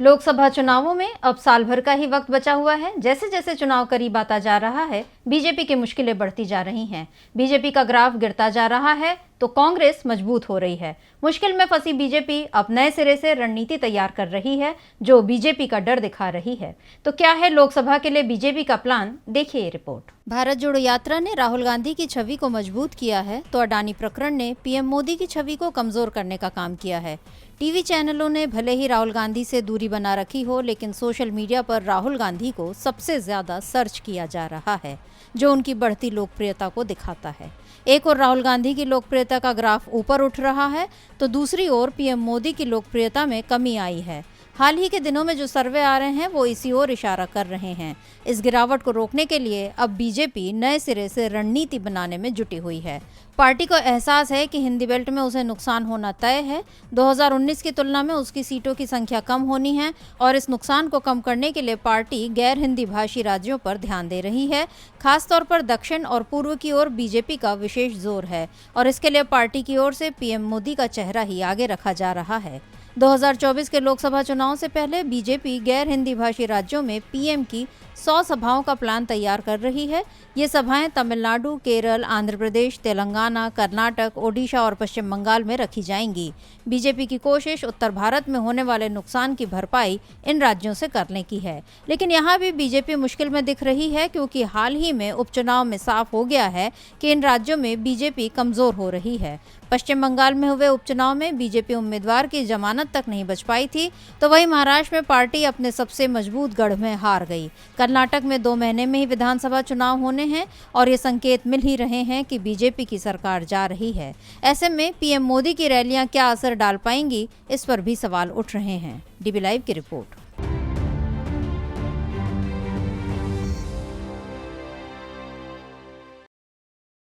लोकसभा चुनावों में अब साल भर का ही वक्त बचा हुआ है। जैसे जैसे चुनाव करीब आता जा रहा है, बीजेपी की मुश्किलें बढ़ती जा रही हैं। बीजेपी का ग्राफ गिरता जा रहा है तो कांग्रेस मजबूत हो रही है। मुश्किल में फंसी बीजेपी अब नए सिरे से रणनीति तैयार कर रही है, जो बीजेपी का डर दिखा रही है। तो क्या है लोकसभा के लिए बीजेपी का प्लान, देखिए ये रिपोर्ट। भारत जोड़ो यात्रा ने राहुल गांधी की छवि को मजबूत किया है तो अडानी प्रकरण ने पीएम मोदी की छवि को कमजोर करने का काम किया है। टीवी चैनलों ने भले ही राहुल गांधी से दूरी बना रखी हो, लेकिन सोशल मीडिया पर राहुल गांधी को सबसे ज्यादा सर्च किया जा रहा है, जो उनकी बढ़ती लोकप्रियता को दिखाता है। एक ओर राहुल गांधी की लोकप्रियता का ग्राफ ऊपर उठ रहा है तो दूसरी ओर पीएम मोदी की लोकप्रियता में कमी आई है। हाल ही के दिनों में जो सर्वे आ रहे हैं वो इसी ओर इशारा कर रहे हैं। इस गिरावट को रोकने के लिए अब बीजेपी नए सिरे से रणनीति बनाने में जुटी हुई है। पार्टी को एहसास है कि हिंदी बेल्ट में उसे नुकसान होना तय है। 2019 की तुलना में उसकी सीटों की संख्या कम होनी है और इस नुकसान को कम करने के लिए पार्टी गैर हिंदी भाषी राज्यों पर ध्यान दे रही है। खासतौर पर दक्षिण और पूर्व की ओर बीजेपी का विशेष जोर है और इसके लिए पार्टी की ओर से पीएम मोदी का चेहरा ही आगे रखा जा रहा है। 2024 के लोकसभा चुनाव से पहले बीजेपी गैर हिंदी भाषी राज्यों में पीएम की 100 सभाओं का प्लान तैयार कर रही है। ये सभाएं तमिलनाडु, केरल, आंध्र प्रदेश, तेलंगाना, कर्नाटक, ओडिशा और पश्चिम बंगाल में रखी जाएंगी। बीजेपी की कोशिश उत्तर भारत में होने वाले नुकसान की भरपाई इन राज्यों से करने की है, लेकिन यहाँ भी बीजेपी मुश्किल में दिख रही है, क्योंकि हाल ही में उपचुनाव में साफ हो गया है कि इन राज्यों में बीजेपी कमजोर हो रही है। पश्चिम बंगाल में हुए उपचुनाव में बीजेपी उम्मीदवार की जमानत तक नहीं बच पाई थी, तो वहीं महाराष्ट्र में पार्टी अपने सबसे मजबूत गढ़ में हार गई। कर्नाटक में 2 महीने में ही विधानसभा चुनाव होने हैं और ये संकेत मिल ही रहे हैं कि बीजेपी की सरकार जा रही है। ऐसे में पीएम मोदी की रैलियां क्या असर डाल पाएंगी, इस पर भी सवाल उठ रहे हैं। डीबी लाइव की रिपोर्ट।